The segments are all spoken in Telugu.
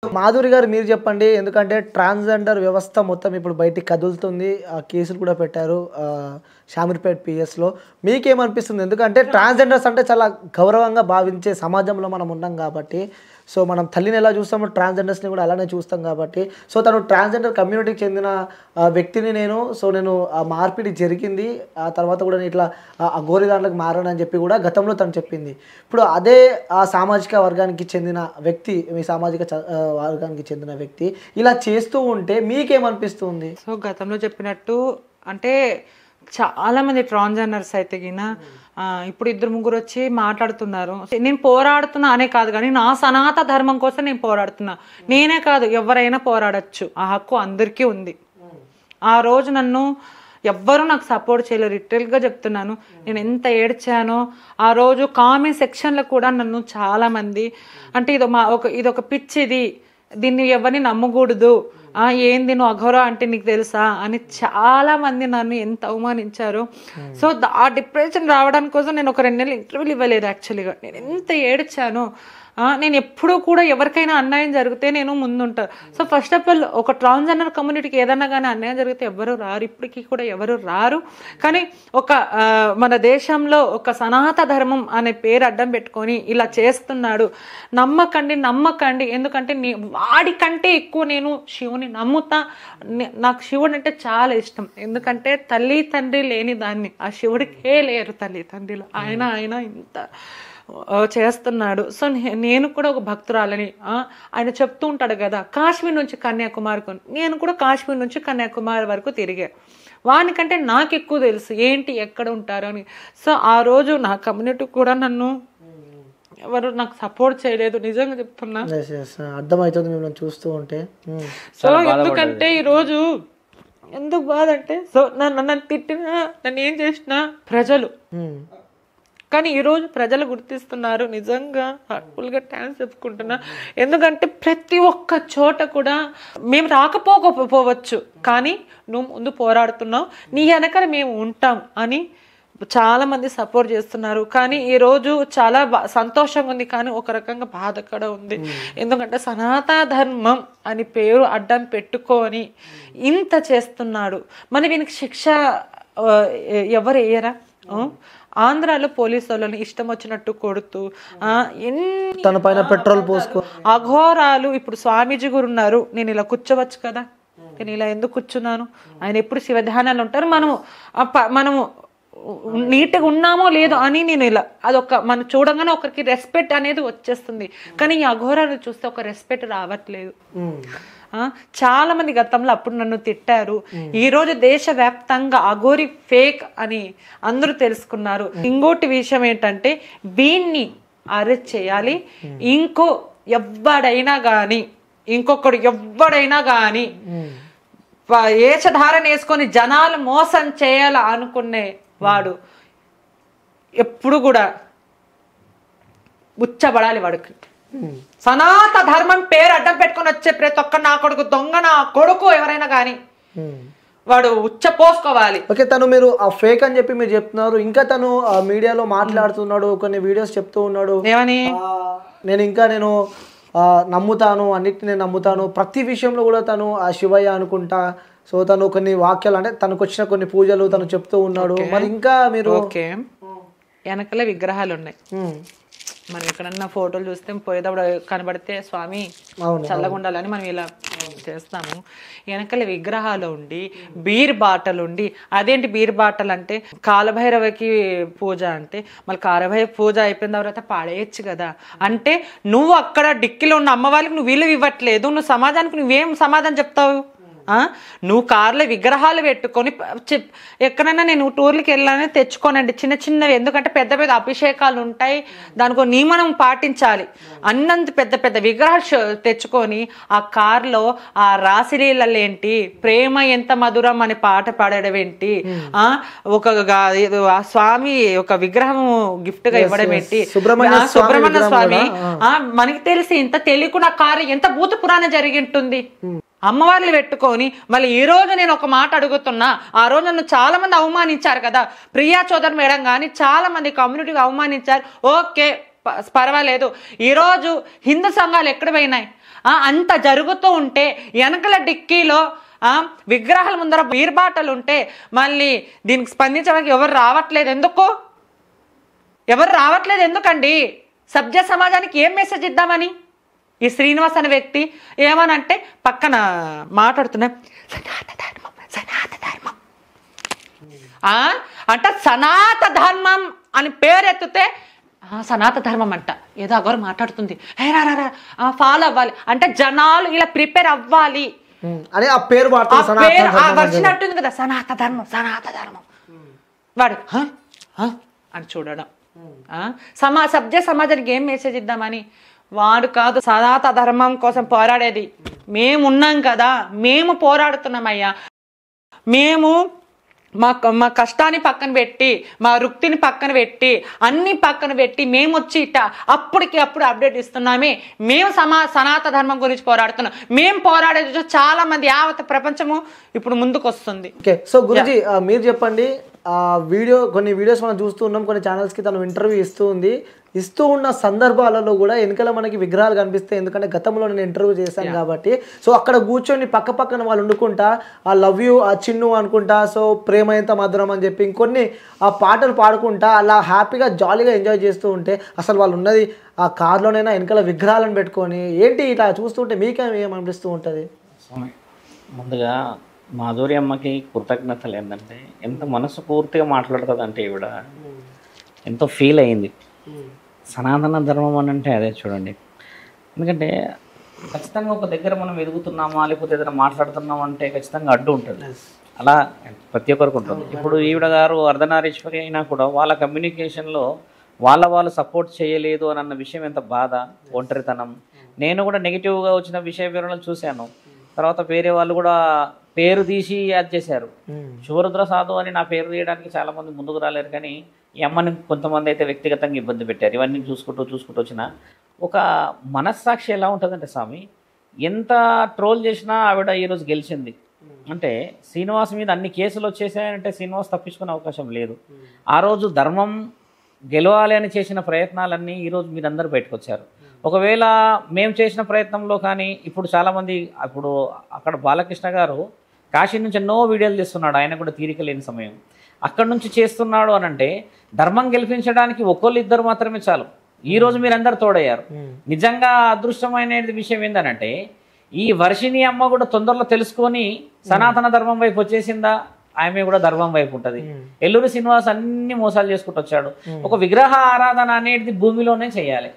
మాధురి గారు మీరు చెప్పండి. ఎందుకంటే ట్రాన్స్‌జెండర్ వ్యవస్థ మొత్తం ఇప్పుడు బయటికి కదులుతుంది. కేసులు కూడా పెట్టారు షామీర్పేట్ పిఎస్‌లో. మీకేమనిపిస్తుంది? ఎందుకంటే ట్రాన్స్‌జెండర్స్ అంటే చాలా గౌరవంగా భావించే సమాజంలో మనం ఉన్నాం కాబట్టి, సో మనం తల్లిని ఎలా చూస్తామో ట్రాన్స్‌జెండర్స్‌ని కూడా అలానే చూస్తాం కాబట్టి, సో తను ట్రాన్స్‌జెండర్ కమ్యూనిటీకి చెందిన వ్యక్తిని నేను మార్పిడి జరిగింది. ఆ తర్వాత కూడా నేను ఇట్లా అఘోరి దాంట్లోకి మారానని చెప్పి కూడా గతంలో తను చెప్పింది. ఇప్పుడు అదే ఆ సామాజిక వర్గానికి చెందిన వ్యక్తి, మీ సామాజిక వర్గానికి చెందిన వ్యక్తి ఇలా చేస్తూ ఉంటే మీకేమనిపిస్తుంది? సో గతంలో చెప్పినట్టు అంటే చాలా మంది ట్రాన్స్జెండర్స్ అయితే గిన ఇప్పుడు ఇద్దరు ముగ్గురు వచ్చి మాట్లాడుతున్నారు. నేను పోరాడుతున్నా అనే కాదు, కానీ నా సనాతన ధర్మం కోసం నేను పోరాడుతున్నా. నేనే కాదు, ఎవరైనా పోరాడచ్చు. ఆ హక్కు అందరికీ ఉంది. ఆ రోజు నన్ను ఎవ్వరూ నాకు సపోర్ట్ చేయలేరు. లిటరల్గా చెప్తున్నాను. నేను ఎంత ఏడ్చానో ఆ రోజు కామెంట్ సెక్షన్లో కూడా నన్ను చాలా మంది అంటే ఇదొక పిచ్చిది, దీన్ని ఎవరిని నమ్మకూడదు, ఏంది నువ్వు అఘోరా అంటే నీకు తెలుసా అని చాలా మంది నన్ను ఎంత అవమానించారు. సో ఆ డిప్రెషన్ రావడానికి కోసం నేను ఒక 2 నెలలు ఇంటర్వ్యూలు ఇవ్వలేదు. యాక్చువల్గా నేను ఎంత ఏడ్చానో. నేను ఎప్పుడూ కూడా ఎవరికైనా అన్యాయం జరిగితే నేను ముందుంటాను. సో ఫస్ట్ ఆఫ్ ఆల్ ఒక ట్రాన్స్జెండర్ కమ్యూనిటీకి ఏదన్నా కానీ అన్యాయం జరిగితే ఎవరు రారు, ఇప్పటికీ కూడా ఎవరు రారు. కానీ మన దేశంలో ఒక సనాతన ధర్మం అనే పేరు అడ్డం పెట్టుకొని ఇలా చేస్తున్నాడు. నమ్మకండి. ఎందుకంటే వాడికంటే ఎక్కువ నేను శివుని నమ్ముతా. నాకు శివుడు అంటే చాలా ఇష్టం. ఎందుకంటే తల్లి తండ్రి లేని దాన్ని, ఆ శివుడికే లేరు తల్లి తండ్రిలో. ఆయన ఇంత చేస్తున్నాడు. సో నేను కూడా ఒక భక్తురాలని. ఆయన చెప్తూ ఉంటాడు కదా, కాశ్మీర్ నుంచి కన్యాకుమారికి. నేను కూడా కాశ్మీర్ నుంచి కన్యాకుమారి వరకు తిరిగా. వానికంటే నాకు ఎక్కువ తెలుసు ఏంటి ఎక్కడ ఉంటారు అని. సో ఆ రోజు నా కమ్యూనిటీ కూడా నన్ను ఎవరు నాకు సపోర్ట్ చేయలేదు. నిజంగా చెప్తున్నా. అర్థమవుతుంది మిమ్మల్ని చూస్తూ ఉంటే. సో ఎందుకంటే ఈరోజు ఎందుకు బాధ అంటే, సో నన్ను తిట్టినా, నన్ను ఏం చేసినా ప్రజలు, కానీ ఈరోజు ప్రజలు గుర్తిస్తున్నారు. నిజంగా హార్ట్ఫుల్గా థ్యాంక్స్ చెప్పుకుంటున్నా. ఎందుకంటే ప్రతి ఒక్క చోట కూడా మేము రాకపోవచ్చు, కానీ నువ్వు ముందు పోరాడుతున్నావు, నీ వెనకాల మేము ఉంటాం అని చాలా మంది సపోర్ట్ చేస్తున్నారు. కానీ ఈరోజు చాలా సంతోషంగా ఉంది, కానీ ఒక రకంగా బాధ కూడా ఉంది. ఎందుకంటే సనాతన ధర్మం అని పేరు అడ్డం పెట్టుకొని ఇంత చేస్తున్నాడు. మరి వీనికి శిక్ష ఎవరు వేయరా? ఆంధ్రాలో పోలీసు వాళ్ళని ఇష్టం వచ్చినట్టు కొడుతూ తన పైన పెట్రోల్ పోసుకో అఘోరాలు. ఇప్పుడు స్వామీజీ గురు ఉన్నారు, నేను ఇలా కూర్చోవచ్చు కదా, నేను ఇలా ఎందుకు కూర్చున్నాను? ఆయన ఎప్పుడు శివధ్యానాలు ఉంటారు. మనము నీట్గా ఉన్నామో లేదో అని నేను ఇలా మనం చూడంగానే ఒకరికి రెస్పెక్ట్ అనేది వచ్చేస్తుంది. కానీ ఈ అఘోరాలు చూస్తే ఒక రెస్పెక్ట్ రావట్లేదు. చాలా మంది గతంలో అప్పుడు నన్ను తిట్టారు. ఈ రోజు దేశవ్యాప్తంగా అఘోరి ఫేక్ అని అందరూ తెలుసుకున్నారు. ఇంకోటి విషయం ఏంటంటే, వీన్ని అరెస్ట్ చేయాలి. ఇంకొకడు ఎవడైనా గాని వేషధారణ వేసుకొని జనాలు మోసం చేయాల అనుకునే వాడు ఎప్పుడు కూడా ఉచ్చబడాలి. వాడికి సనాతన ధర్మం పేరు అడ్డం పెట్టుకుని వచ్చే ప్రతి ఒక్క నా కొడుకు, దొంగ నా కొడుకు ఎవరైనా కానీ వాడు ఉచ్చపోసుకోవాలి. ఓకే, మీరు ఆ ఫేక్ అని చెప్పి మీరు చెప్తున్నారు. ఇంకా తను మీడియాలో మాట్లాడుతున్నాడు, కొన్ని వీడియోస్ చెప్తూ ఉన్నాడు. ఏమని? నేను నమ్ముతాను, అన్నిటిని నేను నమ్ముతాను, ప్రతి విషయంలో కూడా తను ఆ శివయ్య అనుకుంటా. సో తను కొన్ని వాక్యాలు అంటే తనకు వచ్చిన కొన్ని పూజలు తను చెప్తూ ఉన్నాడు. మరి ఇంకా మీరు వెనకలే విగ్రహాలు ఉన్నాయి. మనం ఎక్కడన్నా ఫోటోలు చూస్తే పోయేటప్పుడు కనబడితే స్వామి చల్లగా ఉండాలని మనం ఇలా చేస్తాము. వెనకాల విగ్రహాలు ఉండి, బీర్ బాటలు ఉండి, అదేంటి బీర్ బాటలు అంటే కాలభైరవకి పూజ అంటే, మళ్ళీ కాలభైరవ పూజ అయిపోయిన తర్వాత పాడేయచ్చు కదా. అంటే నువ్వు అక్కడ డిక్కీలో ఉన్న అమ్మ వాళ్ళకి నువ్వు విలువ ఇవ్వట్లేదు, నువ్వు సమాజానికి నువ్వేం సమాధానం చెప్తావు? నువ్వు కార్లో విగ్రహాలు పెట్టుకొని ఎక్కడైనా నేను టూర్లకి వెళ్ళాలని తెచ్చుకోనండి చిన్నవి. ఎందుకంటే పెద్ద పెద్ద అభిషేకాలు ఉంటాయి, దానికి నియమనం పాటించాలి. అన్నంత పెద్ద విగ్రహాలు తెచ్చుకొని ఆ కార్లో ఆ రాశిలీలలు ఏంటి, ప్రేమ ఎంత మధురం అని పాట పాడడం ఏంటి, స్వామి ఒక విగ్రహం గిఫ్ట్ గా ఇవ్వడం ఏంటి, సుబ్రహ్మణ్య స్వామి. మనకి తెలిసి ఇంత తెలియకుండా కారు ఎంత భూత పురాణం జరిగి ఉంటుంది. అమ్మవార్లు పెట్టుకొని మళ్ళీ ఈ రోజు నేను ఒక మాట అడుగుతున్నా. ఆ రోజు నన్ను చాలా మంది అవమానించారు కదా, ప్రియా చౌదరి మేడం కానీ చాలా మంది కమ్యూనిటీకి అవమానించారు. ఓకే, పర్వాలేదు. ఈరోజు హిందూ సంఘాలు ఎక్కడ పోయినాయి? అంత జరుగుతూ ఉంటే వెనకల డిక్కీలో విగ్రహాల ముందర బీర్బాటలు ఉంటే మళ్ళీ దీనికి స్పందించడానికి ఎవరు రావట్లేదు ఎందుకండి? సభ్య సమాజానికి ఏం మెసేజ్ ఇద్దామని ఈ శ్రీనివాస్ అనే వ్యక్తి ఏమనంటే పక్కన మాట్లాడుతున్నా సనాతన ధర్మం అంటే సనాత ధర్మం అని పేరెత్తితే సనాతన ధర్మం అంట ఏదో అగోరు మాట్లాడుతుంది ఫాలో అవ్వాలి అంటే జనాలు ఇలా ప్రిపేర్ అవ్వాలి అని ఆ పేరు వచ్చినట్టుంది కదా, సనాతన ధర్మం వాడు అని చూడడం. సభ్య సమాజానికి ఏం మెసేజ్ ఇద్దామని వాడు కాదు సనాతన ధర్మం కోసం పోరాడేది. మేమున్నాం కదా, మేము పోరాడుతున్నామయ్యా. మేము మా కష్టాన్ని పక్కన పెట్టి, మా వృత్తిని పక్కన పెట్టి, అన్ని పక్కన పెట్టి మేము వచ్చి అప్పుడు అప్డేట్ ఇస్తున్నామే. మేము సనాతన ధర్మం గురించి పోరాడుతున్నాం. మేము పోరాడేది చాలా మంది యావత్ ప్రపంచము ఇప్పుడు ముందుకు వస్తుంది. ఓకే, సో గురుజీ మీరు చెప్పండి, కొన్ని వీడియోస్ మనం చూస్తూ ఉన్నాం, కొన్ని ఛానల్స్కి తను ఇంటర్వ్యూ ఇస్తూ ఉన్న సందర్భాలలో కూడా వెనకాల మనకి విగ్రహాలు కనిపిస్తాయి. ఎందుకంటే గతంలో నేను ఇంటర్వ్యూ చేశాను కాబట్టి. సో అక్కడ కూర్చొని పక్కన వాళ్ళు వండుకుంటా ఆ లవ్ యూ ఆ చిన్ను అనుకుంటా, సో ప్రేమ ఎంత మధురం అని చెప్పి ఇంకొన్ని ఆ పాటలు పాడుకుంటా అలా హ్యాపీగా జాలీగా ఎంజాయ్ చేస్తూ ఉంటే అసలు వాళ్ళు ఉన్నది ఆ కార్లోనైనా వెనకాల విగ్రహాలను పెట్టుకొని ఏంటి ఇట్లా చూస్తుంటే మీకేమనిపిస్తూ ఉంటుంది? ముందుగా మాధురి అమ్మకి కృతజ్ఞతలు ఏంటంటే ఎంత మనసు పూర్తిగా మాట్లాడుతుంది అంటే ఈవిడ ఎంతో ఫీల్ అయింది. సనాతన ధర్మం అని అంటే అదే చూడండి. ఎందుకంటే ఖచ్చితంగా ఒక దగ్గర మనం ఎదుగుతున్నామా లేకపోతే ఏదైనా మాట్లాడుతున్నామా అంటే ఖచ్చితంగా అడ్డు ఉంటుంది. అలా ప్రతి ఒక్కరికి ఉంటుంది. ఇప్పుడు ఈవిడ గారు అర్ధనారీశ్వరి అయినా కూడా వాళ్ళ కమ్యూనికేషన్లో వాళ్ళు సపోర్ట్ చేయలేదు అని అన్న విషయం ఎంత బాధ, ఒంటరితనం. నేను కూడా నెగిటివ్గా వచ్చిన విషయ వివరణలు చూశాను. తర్వాత వేరే వాళ్ళు కూడా పేరు తీసి యాడ్ చేశారు. శివరుద్ర సాధు అని నా పేరు తీయడానికి చాలామంది ముందుకు రాలేరు, కానీ ఈ అమ్మని కొంతమంది అయితే వ్యక్తిగతంగా ఇబ్బంది పెట్టారు. ఇవన్నీ చూసుకుంటూ వచ్చిన ఒక మనస్సాక్షి ఎలా ఉంటుందంటే స్వామి, ఎంత ట్రోల్ చేసినా ఆవిడ ఈరోజు గెలిచింది. అంటే శ్రీనివాస్ మీద అన్ని కేసులు వచ్చేసాయంటే శ్రీనివాస్ తప్పించుకునే అవకాశం లేదు. ఆ రోజు ధర్మం గెలవాలి అని చేసిన ప్రయత్నాలన్నీ ఈరోజు మీరందరూ బయటకు వచ్చారు. ఒకవేళ మేము చేసిన ప్రయత్నంలో కానీ ఇప్పుడు చాలామంది, ఇప్పుడు అక్కడ బాలకృష్ణ గారు కాశీ నుంచి ఎన్నో వీడియోలు తీస్తున్నాడు, ఆయన కూడా తీరిక లేని సమయం. అక్కడి నుంచి చేస్తున్నాడు అని అంటే ధర్మం గెలిపించడానికి ఇద్దరు మాత్రమే చాలు. ఈరోజు మీరందరూ తోడయ్యారు. నిజంగా అదృష్టమైన విషయం ఏంటనంటే ఈ వర్షిణి అమ్మ కూడా తొందరలో తెలుసుకొని సనాతన ధర్మం వైపు వచ్చేసిందా, ఆమె కూడా ధర్మం వైపు ఉంటుంది. ఎల్లూరి శ్రీనివాస్ అన్ని మోసాలు చేసుకుంటూ వచ్చాడు. ఒక విగ్రహ ఆరాధన అనేది భూమిలోనే చేయాలి,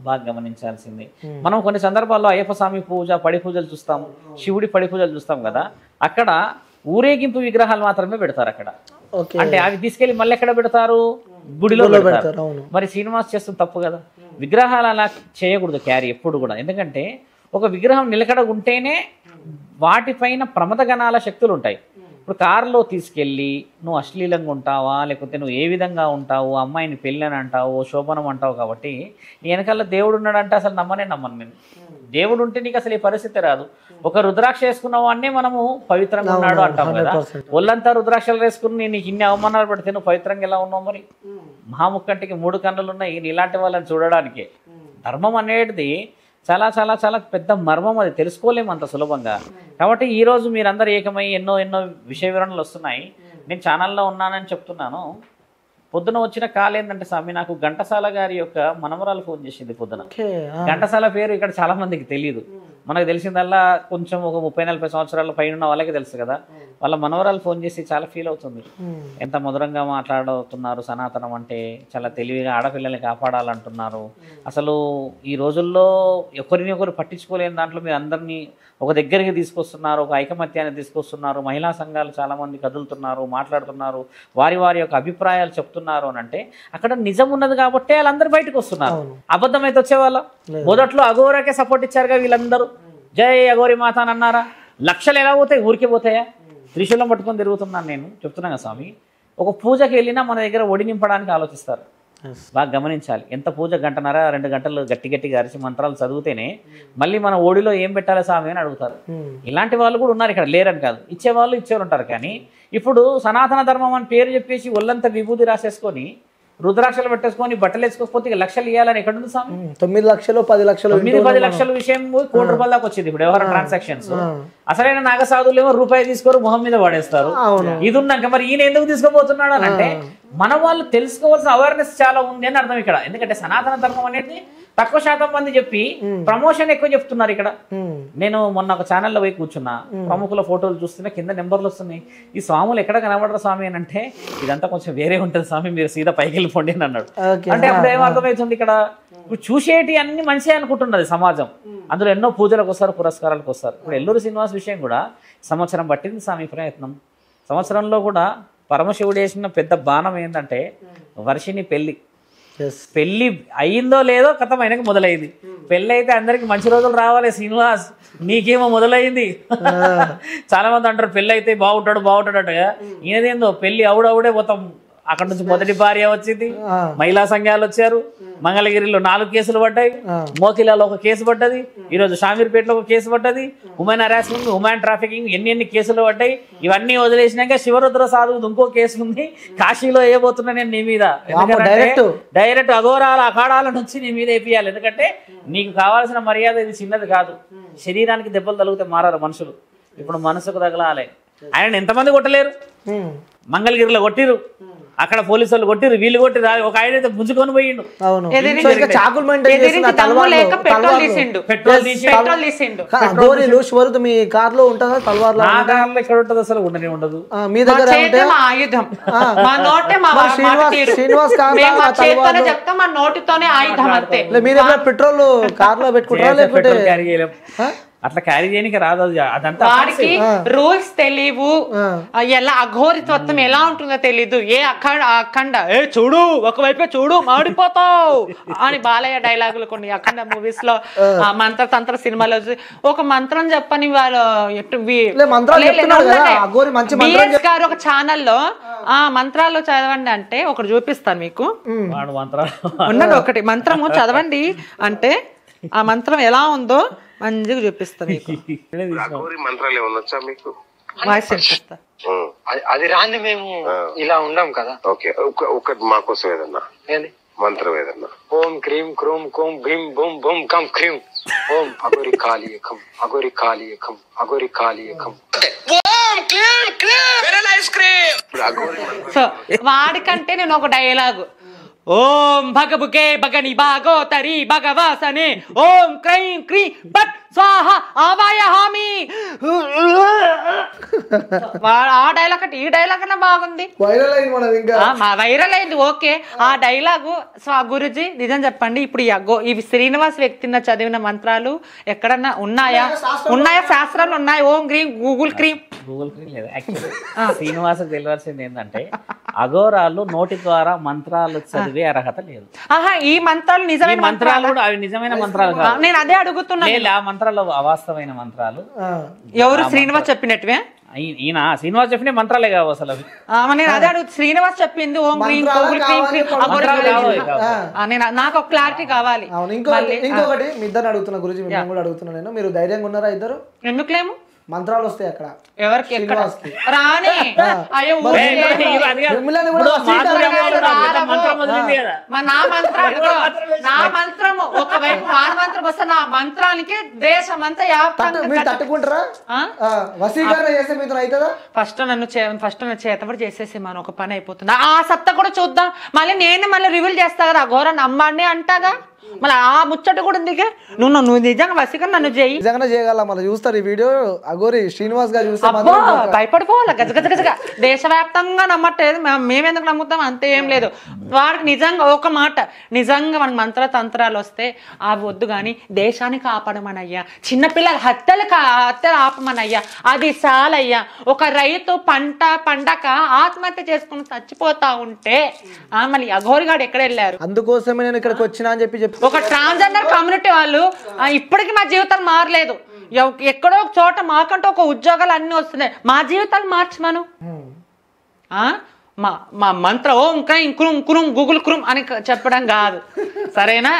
బాగా గమనించాల్సింది. మనం కొన్ని సందర్భాల్లో అయ్యప్ప స్వామి పూజ, పడి పూజలు చూస్తాం, శివుడి పడి పూజలు చూస్తాం కదా, అక్కడ ఊరేగింపు విగ్రహాలు మాత్రమే పెడతారు అక్కడ. అంటే అవి తీసుకెళ్లి మళ్ళీ ఎక్కడ పెడతారు, గుడిలో పెడతారు. మరి శ్రీనివాస్ చేస్తుంది తప్పు కదా. విగ్రహాలు అలా చేయకూడదు క్యారీ ఎప్పుడు కూడా. ఎందుకంటే ఒక విగ్రహం నిలకడ ఉంటేనే వాటిపైన ప్రమదగణాల శక్తులు ఉంటాయి. ఇప్పుడు కారులో తీసుకెళ్ళి నువ్వు అశ్లీలంగా ఉంటావా, లేకపోతే నువ్వు ఏ విధంగా ఉంటావు, అమ్మాయిని పెళ్ళని అంటావు, శోభనం అంటావు, కాబట్టి నీ వెనకాల దేవుడు ఉన్నాడంటే అసలు నమ్మను నేను. దేవుడు ఉంటే నీకు అసలు ఈ పరిస్థితి రాదు. ఒక రుద్రాక్ష వేసుకున్న వాడినే మనము పవిత్రంగా ఉన్నాడు అంటాం కదా. ఒళ్ళంతా రుద్రాక్షలు వేసుకుని నీకు ఇన్ని అవమానాలు పడితే నువ్వు పవిత్రంగా ఎలా ఉన్నావు? మరి మహాముక్కంటికి 3 కన్నులు ఉన్నాయి ఇలాంటి వాళ్ళని చూడడానికి. ధర్మం అనేది చాలా చాలా చాలా పెద్ద మర్మం, అది తెలుసుకోలేము అంత సులభంగా. కాబట్టి ఈరోజు మీరందరూ ఏకమై ఎన్నో విషయ వివరణలు వస్తున్నాయి. నేను ఛానల్లో ఉన్నానని చెప్తున్నాను. పొద్దున వచ్చిన కాల్ ఏంటంటే స్వామి, నాకు ఘంటసాల గారి యొక్క మనవరాలు ఫోన్ చేసింది పొద్దున. ఘంటసాల పేరు ఇక్కడ చాలా మందికి తెలియదు. మనకు తెలిసిందల్లా కొంచెం ఒక 30-40 సంవత్సరాల పైన ఉన్న వాళ్ళకి తెలుసు కదా. వాళ్ళ మనవరాలు ఫోన్ చేసి చాలా ఫీల్ అవుతుంది. ఎంత మధురంగా మాట్లాడుతున్నారు, సనాతనం అంటే చాలా తెలివిగా ఆడపిల్లల్ని కాపాడాలంటున్నారు. అసలు ఈ రోజుల్లో ఒకరిని పట్టించుకోలేని దాంట్లో మీరు అందరినీ ఒక దగ్గరికి తీసుకొస్తున్నారు, ఒక ఐకమత్యాన్ని తీసుకొస్తున్నారు. మహిళా సంఘాలు చాలామంది కదులుతున్నారు, మాట్లాడుతున్నారు, వారి యొక్క అభిప్రాయాలు చెప్తున్నారు అని అంటే అక్కడ నిజం ఉన్నది కాబట్టి వాళ్ళందరూ బయటకు వస్తున్నారు. అబద్ధం అయితే వచ్చేవాళ్ళం. మొదట్లో అఘోరాకే సపోర్ట్ ఇచ్చారుగా వీళ్ళందరూ. జై అఘోరి మాత అని అన్నారా? లక్షలు ఎలా పోతాయి, ఊరికే పోతాయా? త్రిశూలం పట్టుకొని తిరుగుతున్నాను నేను చెప్తున్నాను కదా స్వామి. ఒక పూజకి వెళ్ళినా మన దగ్గర ఒడి నింపడానికి ఆలోచిస్తారు. బాగా గమనించాలి. ఎంత పూజ 1.5-2 గంటలు గట్టిగా అరిచి మంత్రాలు చదివితేనే మళ్ళీ మన ఓడిలో ఏం పెట్టాలి స్వామి అని అడుగుతారు. ఇలాంటి వాళ్ళు కూడా ఉన్నారు ఇక్కడ, లేరని కాదు. ఇచ్చేవాళ్ళు ఉంటారు. కానీ ఇప్పుడు సనాతన ధర్మం అని పేరు చెప్పేసి ఒళ్ళంతా విభూతి రాసేసుకొని రుద్రాక్షలు పెట్టేసుకొని బట్టలు వేసుకోకపోతే ఇక లక్షలు ఇవ్వాలని ఎక్కడుంది స్వామి? 9 లక్షలు 10 లక్షలు 9-10 లక్షల విషయం కోటి రూపాయల దాకా వచ్చింది ఇప్పుడు వ్యవహార ట్రాన్సాక్షన్స్. అసలైన నాగసాధువులు ఏమో రూపాయి తీసుకోరు, మొహం మీద పడేస్తారు. ఇది ఉన్నాక మరి ఈయన ఎందుకు తీసుకోబోతున్నాడు అని అంటే మన వాళ్ళు తెలుసుకోవాల్సిన అవేర్నెస్ చాలా ఉంది అని అర్థం ఇక్కడ. ఎందుకంటే సనాతన ధర్మం అనేది తక్కువ శాతం మంది చెప్పి ప్రమోషన్ ఎక్కువ చెప్తున్నారు ఇక్కడ. నేను మొన్న ఒక ఛానల్లో పోయి కూర్చున్నా, ప్రముఖుల ఫోటోలు చూస్తున్నా, కింద నెంబర్లు వస్తున్నాయి. ఈ స్వాములు ఎక్కడ కనబడరు స్వామి అని అంటే ఇదంతా కొంచెం వేరే ఉంటుంది స్వామి, మీరు సీదా పైకి వెళ్ళిపోండి అని అన్నాడు. అంటే అప్పుడు ఏమర్థమవుతుంది ఇక్కడ చూసేటి అన్ని మంచిగా అనుకుంటున్నది సమాజం. అందులో ఎన్నో పూజలకు వస్తారు, పురస్కారాలకు వస్తారు. ఇప్పుడు ఎల్లూరు శ్రీనివాస్ విషయం కూడా సంవత్సరం పట్టింది స్వామి ప్రయత్నం. సంవత్సరంలో కూడా పరమశివుడు వేసిన పెద్ద బాణం ఏంటంటే వర్షిని పెళ్లి అయిందో లేదో కథ ఆయనకి మొదలైంది. పెళ్ళి అయితే అందరికి మంచి రోజులు రావాలి శ్రీనివాస్, నీకేమో మొదలైంది. చాలా మంది అంటారు పెళ్ళి అయితే బాగుంటాడు అటగా. ఈయనదేందో పెళ్లి అవుడవుడే మొత్తం. అక్కడ నుంచి మొదటి భార్య వచ్చింది, మహిళా సంఘాలు వచ్చారు, మంగళగిరిలో 4 కేసులు పడ్డాయి, మోకిలాలో 1 కేసు పడ్డది, ఈరోజు షామీర్పేటలో 1 కేసు పడ్డది, ఉమెన్ హరాస్మెంట్, ఉమెన్ ట్రాఫికింగ్, ఎన్ని కేసులు పడ్డాయి. ఇవన్నీ వదిలేసినాక శివరుద్ర సాధువు ఇంకో కేసు ఉంది, కాశీలో వేయబోతున్నా నేను నీ మీద. డైరెక్ట్ అఘోరాల అఖాడాల నుంచి నీ మీద వేపియాలి. ఎందుకంటే నీకు కావాల్సిన మర్యాద ఇది చిన్నది కాదు. శరీరానికి దెబ్బలు తగిలితే మారారు మనుషులు, ఇప్పుడు మనసుకు తగలాలి. ఆయన ఎంతమంది కొట్టలేరు? మంగళగిరిలో కొట్టిరు, అక్కడ పోలీసు వాళ్ళు కొట్టిరు, వీళ్ళు కొట్టిరు. ఒక ఆయన అయితే గుంజుకొని పోయిండు. మీ కార్ లో ఉంటుందా తల్వార్? ఎక్కడ ఉంటుంది అసలు? ఉండనే ఉండదు. మీ దగ్గర శ్రీనివాస్ చెప్తా మా నోటితోనే ఆయుధం అంతే. మీ దగ్గర పెట్రోల్ కార్ లో పెట్టుకుంటారా లేకపోతే క్యారీ చేయలేం? అట్లా క్యారీ చేయడానికి రాదు. అదంతా వాడికి రూల్స్ తెలియవు, ఎలా అఘోరితత్వం ఎలా ఉంటుందో తెలీదు. అఖండ చూడు ఒకవైపే చూడు మాడిపోతావు అని బాలయ్య డైలాగులు కొన్ని అఖండ మూవీస్ లో, మంత్ర తంత్ర సినిమాలో ఒక మంత్రం చెప్పని వాళ్ళు గారు ఒక ఛానల్లో ఆ మంత్రాలు చదవండి అంటే ఒకటి చూపిస్తాను మీకు. ఉన్నది ఒకటి మంత్రము చదవండి అంటే ఆ మంత్రం ఎలా ఉందో మంచిగా చూపిస్తా మీకు. మంత్రాలు ఏమన్నా వచ్చా మీకు? వాయిస్ వినిపిస్తా. అది రాంది మేము ఇలా ఉండం కదా. ఓకే, ఒకటి మా కోసం ఏదన్నా మంత్రం ఏదన్నా. ఓం క్రీం క్రూం కోం భీం బూం బూం కం క్రీం ఓం అగోరి కాళీయకం అగోరి కాళీయకం అగోరి కాళీయకం. సో వాడికంటే నేను ఒక డైలాగు, ఓం భగబుకే భగని బాగో తరి భగవాసనే ఓం క్రైం క్రీ బట్ స్వాహ ఆవాయ హామి. ఆ డైలాగ్ అంటే ఈ డైలాగ్ అన్నా బాగుంది, వైరల్ అయింది. ఓకే, ఆ డైలాగు గురుజీ నిజం చెప్పండి, ఇప్పుడు ఈ శ్రీనివాస్ వ్యక్తిని చదివిన మంత్రాలు ఎక్కడన్నా ఉన్నాయా? శాస్త్రాలు ఉన్నాయి. ఓం క్రీం గూగుల్ క్రీమ్ లేదు. యాక్చువల్లీ శ్రీనివాసకు తెలియాల్సింది ఏంటంటే అఘోరాలు నోటి ద్వారా మంత్రాలు చదివే అర్హత లేదు. ఈ మంత్రాలు నిజమైన మంత్రాలు కూడా అవి నిజమైన మంత్రాలు కాదు. నేను అదే అడుగుతున్నా. ఆ మంత్రాలు అవాస్తవమైన మంత్రాలు. ఎవరు? శ్రీనివాస్ చెప్పినట్టువే. ఈయన శ్రీనివాస్ చెప్పిన మంత్రాలే కావు అసలు అవి. నేను అదే అడుగు, శ్రీనివాస్ చెప్పింది ఓం క్రీం గూగుల్ క్రీం నాకు ఒక క్లారిటీ కావాలి. ఇంకొకటి మీ ఇద్దరు అడుగుతున్నా గురుజీ, మిమ్మల్ని కూడా అడుగుతున్నా నేను. మీరు ధైర్యంగా ఉన్నారా ఇద్దరు? ఎందుకులేము, మంత్రాలు వస్తాయి అక్కడ. ఎవరికి రాని అయ్యో నా మంత్రము ఒకవైపు వాన మంత్రం వస్తే నా మంత్రానికి దేశం అంతా తట్టుకుంటారా? వసీకరణ చేస్తే మీతో అవుతుందా? ఫస్ట్ నన్ను చేతబడి చేసేసి మనం ఒక పని అయిపోతుంది. ఆ సత్తా కూడా చూద్దాం. మళ్ళీ రివీల్ చేస్తా కదా, ఘోరాన్ని అమ్మాడిని అంటాగా. మళ్ళీ ఆ ముచ్చట కూడా ఉంది. నువ్వు నిజంగా వసీకరణ నన్ను చేయి, నిజంగా చేయగల. మళ్ళీ చూస్తారు ఈ వీడియో అఘోరి శ్రీనివాస్ గారు చూస్తే భయపడిపోవాలి. గజగజగజగా దేశవ్యాప్తంగా నమ్మట్లేదు, మేమెందుకు నమ్ముతాం? అంతే ఏం లేదు. వాడికి నిజంగా ఒక మాట, నిజంగా మన మంత్ర తంత్రాలు వస్తే అవి వద్దు కానీ దేశాన్ని కాపాడమనయ్యా, చిన్నపిల్లల హత్యలు ఆపమనయ్యా, అది చాలయ్యా. ఒక రైతు పండక ఆత్మహత్య చేసుకుని చచ్చిపోతా ఉంటే మళ్ళీ అఘోరిగాడు ఎక్కడ వెళ్ళారు? అందుకోసమే నేను ఇక్కడికి వచ్చినా అని చెప్పి ఒక ట్రాన్స్జెండర్ కమ్యూనిటీ వాళ్ళు ఇప్పటికీ మా జీవితాలు మారలేదు. ఎక్కడో ఒక చోట మాకంటూ ఒక ఉద్యోగాలు అన్ని వస్తున్నాయి, మా జీవితాలు మార్చమను. మా మంత్ర ఓం క్రైం కురుం కురుం గూగుల్ కురుం అని చెప్పడం కాదు, సరేనా?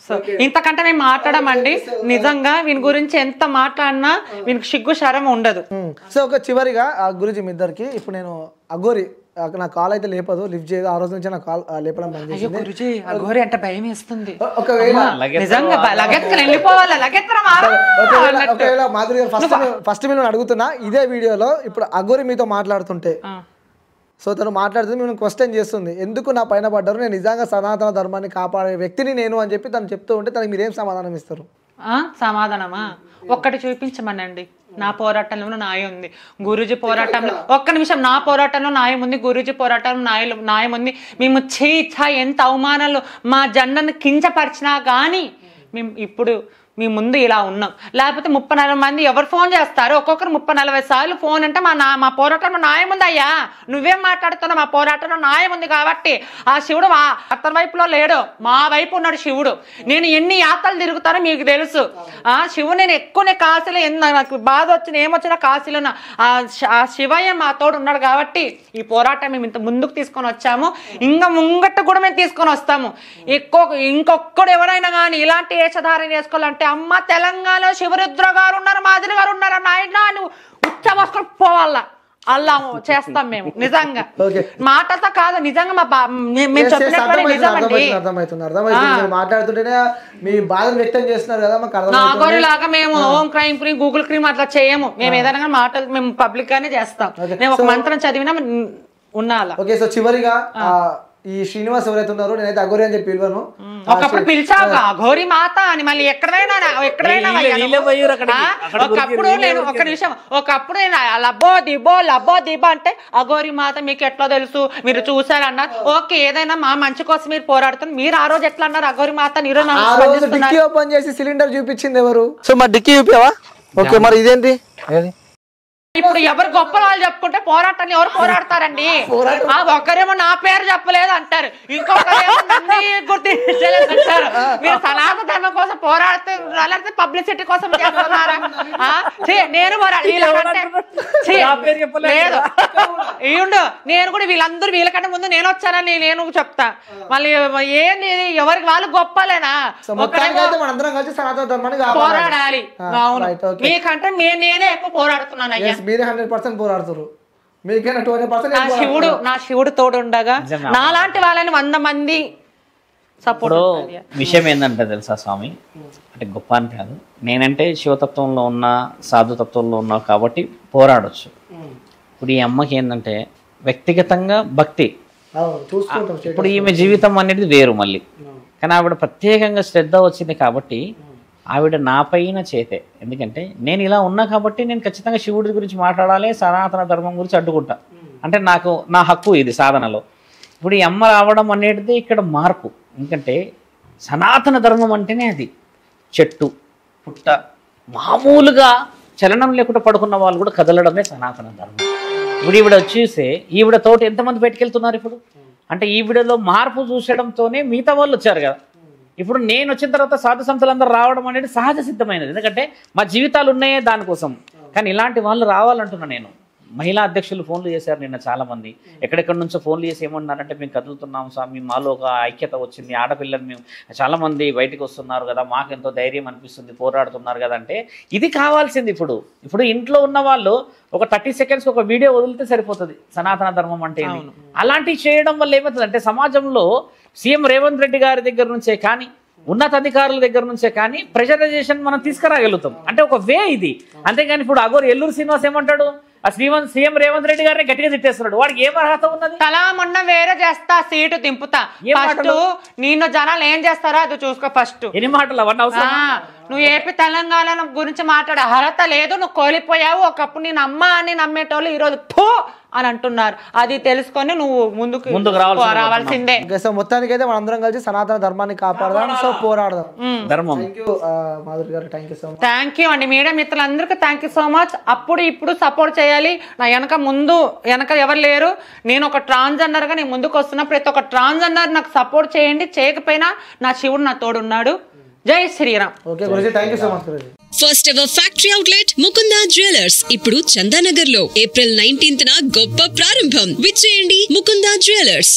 సో ఇంతకంటే మేము మాట్లాడమండి. నిజంగా వీని గురించి ఎంత మాట్లాడినా వీనికి సిగ్గు శరం ఉండదు. సో ఒక చివరిగా గురుజీ మీ ఇద్దరికి ఇప్పుడు నేను అఘోరి నా కాల్ అయితే లేపదు, లిఫ్ట్ చేయదు. ఆ రోజు నుంచి నా కాల్ లేపడం బంద్ అయ్యో చేసింది. గురుజీ అఘోరి అంటే భయం వేస్తుంది. ఒకవేళ నిజంగా లగెత్తుకుని వెళ్ళిపోవాలి, ఒకవేళ మాధురి గారు ఫస్ట్ మీరు అడుగుతున్నా ఇదే వీడియోలో ఇప్పుడు అఘోరి మీతో మాట్లాడుతుంటే, సో తను మాట్లాడుతుంది, మేము క్వశ్చన్ చేస్తుంది ఎందుకు నా పైన పడ్డారు, నేను నిజంగా సనాతన ధర్మాన్ని కాపాడే వ్యక్తిని నేను అని చెప్పి తను చెప్తూ ఉంటే తనకి మీరేం సమాధానం ఇస్తారు? సమాధానమా? ఒక్కటి చూపించమనండి. నా పోరాటంలో న్యాయం ఉంది, గురూజీ పోరాటంలో ఒక్క నిమిషం, నా పోరాటంలో న్యాయం ఉంది, గురూజీ పోరాటంలో న్యాయం ఉంది. మేము ఎంత అవమానాలు మా జెండాను కించపరిచినా కానీ మేము ఇప్పుడు మీ ముందు ఇలా ఉన్నాం. లేకపోతే 30-40 మంది ఎవరు ఫోన్ చేస్తారు, ఒక్కొక్కరు 30-40 సార్లు ఫోన్ అంటే మా పోరాటంలో న్యాయం ఉంది అయ్యా, నువ్వేం మాట్లాడుతున్నావు, మా పోరాటంలో న్యాయం ఉంది కాబట్టి. ఆ శివుడు అతని వైపులో లేడు, మా వైపు ఉన్నాడు శివుడు. నేను ఎన్ని యాత్రలు తిరుగుతానో మీకు తెలుసు. శివుడు నేను ఎక్కువనే కాశీలో నాకు బాధ వచ్చిన ఏమొచ్చినా కాశీలో ఆ శివయ్య మా తోడు ఉన్నాడు కాబట్టి ఈ పోరాటం మేము ఇంత ముందుకు తీసుకొని వచ్చాము. ఇంకా ముంగట్టు కూడా మేము తీసుకొని వస్తాము. ఇంకొక్కడు ఎవరైనా కానీ ఇలాంటి వేషధారణ చేసుకోవాలంటే అమ్మ తెలంగాణలో శివరుద్ర గారు ఉన్నారు, మాదిరి గారు ఉన్నారు, నాయన నువ్వు ఉచ్చమస్కొని పోవాలా, అలా చేస్తాం మేము. నిజంగా మాటలతో కాదు, నిజంగా మేము చెప్పినట్టు నిజమండి. మాట్లాడుతుంటేనే మీ బాధను వ్యక్తం చేస్తున్నారు కదా, నాగోరి లాగా మేము home crime cream Google cream అట్లా చేయము. మేము ఏదైనా మాటలు మేము పబ్లిక్ గానే చేస్తాం. మేము ఒక మంత్రం చదివినా ఉన్నాలా. ఓకే, సో చివరిగా ఈ శ్రీనివాస్ ఎవరైతే ఉన్నారో నేనైతే అఘోరి అని చెప్పి పిలువను. ఒకప్పుడు పిలిచావుగా అఘోరి మాత అని, మళ్ళీ ఎక్కడైనా ఒకప్పుడు నేను ఒక నిమిషం ఒకప్పుడు నేను లబ్బో దిబో అంటే అఘోరి మాత మీకు ఎట్లా తెలుసు, మీరు చూసారన్నారు. ఓకే, ఏదైనా మా మంచి కోసం మీరు పోరాడుతున్నారు. మీరు ఆ రోజు ఎట్లా అన్నారు అఘోరి మాత? డిక్కీ ఓపెన్ చేసి సిలిండర్ చూపించింది ఎవరు? సో మా డిక్కీ చూపావా? ఓకే, మరి ఇదేంటి? ఇప్పుడు ఎవరు గొప్ప వాళ్ళు చెప్పుకుంటే పోరాటాన్ని ఎవరు పోరాడతారండి? ఒకరేమో నా పేరు చెప్పలేదు అంటారు, ఇంకొకరేమో నన్ను గుర్తించలేదు అంటారు. మీరు సనాతన ధర్మం కోసం పోరాడుతూ పబ్లిసిటీ కోసం చేస్తున్నారా? నేను లేదు ఈయుండు, నేను కూడా వీళ్ళందరూ వీళ్ళకంటే ముందు నేను వచ్చానని నేను చెప్తా. మళ్ళీ ఏంది ఎవరికి వాళ్ళు గొప్పలేనా? పోరాడాలి. అవును, మీకంటే నేనే ఎక్కువ పోరాడుతున్నాను అయ్యా. మీరే 100% పోరాడుతారు, మీకైనా 20%. నా శివుడు తోడు ఉండగా నాలాంటి వాళ్ళని 100 మంది సపోర్ట్. విషయం ఏంటంటే తెలుసా స్వామి, అంటే గొప్ప అని కాదు, నేనంటే శివతత్వంలో ఉన్నా సాధుతత్వంలో ఉన్నా కాబట్టి పోరాడొచ్చు. ఇప్పుడు ఈ అమ్మకి ఏంటంటే వ్యక్తిగతంగా భక్తి, ఇప్పుడు ఈమె జీవితం అనేది వేరు మళ్ళీ, కానీ ఆవిడ ప్రత్యేకంగా శ్రద్ధ వచ్చింది కాబట్టి ఆవిడ నా పైన చేతే. ఎందుకంటే నేను ఇలా ఉన్నా కాబట్టి నేను ఖచ్చితంగా శివుడి గురించి మాట్లాడాలి, సనాతన ధర్మం గురించి అడ్డుకుంటా, అంటే నా హక్కు ఇది సాధనలో. ఇప్పుడు ఈ అమ్మ రావడం అనేది ఇక్కడ మార్పు. ఎందుకంటే సనాతన ధర్మం అంటేనే అది చెట్టు పుట్ట, మామూలుగా చలనం లేకుండా పడుకున్న వాళ్ళు కూడా కదలడమే సనాతన ధర్మం. ఇప్పుడు ఈవిడ వచ్చేసే ఈవిడ తోటి ఎంతమంది పెట్టుకెళ్తున్నారు ఇప్పుడు, అంటే ఈవిడలో మార్పు చూసడంతోనే మిగతా వాళ్ళు వచ్చారు కదా. ఇప్పుడు నేను వచ్చిన తర్వాత సాధు సంస్థలందరూ రావడం అనేది సహజ సిద్ధమైనది, ఎందుకంటే మా జీవితాలు ఉన్నాయే దానికోసం. కానీ ఇలాంటి వాళ్ళు రావాలంటున్నా నేను. మహిళా అధ్యక్షులు ఫోన్లు చేశారు నిన్న చాలా మంది, ఎక్కడెక్కడి నుంచో ఫోన్లు చేసి ఏమన్నారంటే మేము కదులుతున్నాం స్వామి, మాలో ఒక ఐక్యత వచ్చింది, ఆడపిల్లలు మేము చాలా మంది బయటకు వస్తున్నారు కదా, మాకెంతో ధైర్యం అనిపిస్తుంది, పోరాడుతున్నారు కదా. అంటే ఇది కావాల్సింది. ఇప్పుడు ఇంట్లో ఉన్న వాళ్ళు ఒక 30 సెకండ్స్ ఒక వీడియో వదిలితే సరిపోతుంది సనాతన ధర్మం అంటే. అలాంటివి చేయడం వల్ల ఏమవుతుంది అంటే సమాజంలో సీఎం రేవంత్ రెడ్డి గారి దగ్గర నుంచే కానీ ఉన్నతాధికారుల దగ్గర నుంచే కానీ ప్రెషరైజేషన్ మనం తీసుకురాగలుగుతాం. అంటే ఒక వే ఇది. అంతేగాని ఇప్పుడు అఘోరి ఎల్లూరు శ్రీనివాస్ ఏమంటాడు, ఆ సీఎం రేవంత్ రెడ్డి గారిని గట్టిగా తిట్టేస్తున్నాడు. వాడికి ఏం అర్హత ఉన్నది? తలా మొన్న వేరే చేస్తా, సీటు దింపుతా. ఫస్ట్ నిన్ను జనాలు ఏం చేస్తారో అది చూసుకో. ఫస్ట్ ఎన్ని మాటలు అవన్నీ అవసరం? నువ్వు ఏపీ తెలంగాణ గురించి మాట్లాడే అర్హత లేదు, నువ్వు కోల్పోయావు. ఒకప్పుడు నేను అమ్మ అని నమ్మేటోళ్ళు ఈరోజు పో అని అంటున్నారు. అది తెలుసుకొని నువ్వు ముందుకు రావాల్సిందే. సో మొత్తానికి అయితే మనందరం కలిసి సనాతన ధర్మాన్ని కాపాడదాం, సో పోరాడదాం. ధర్మం. మాధురి గారు థ్యాంక్ యూ అండి. మీడియా మిత్రులందరికీ థ్యాంక్ యూ సో మచ్. అప్పుడు ఇప్పుడు సపోర్ట్ చేయాలి. నా వెనక ఎవరు లేరు. నేను ఒక ట్రాన్స్జెండర్ గా నేను ముందుకు వస్తున్నా. ప్రతి ఒక్క ట్రాన్స్జెండర్ నాకు సపోర్ట్ చేయండి. చేయకపోయినా నా శివుడు నా తోడున్నాడు. జై Shriram. Okay Guruji, thank you so much Guruji. First ever factory outlet Mukunda jewellers ఇప్పుడు చందానగర్ లో ఏప్రిల్ 19న గొప్ప ప్రారంభం. విచ్చేయండి ముకుందా జ్యువెలర్స్.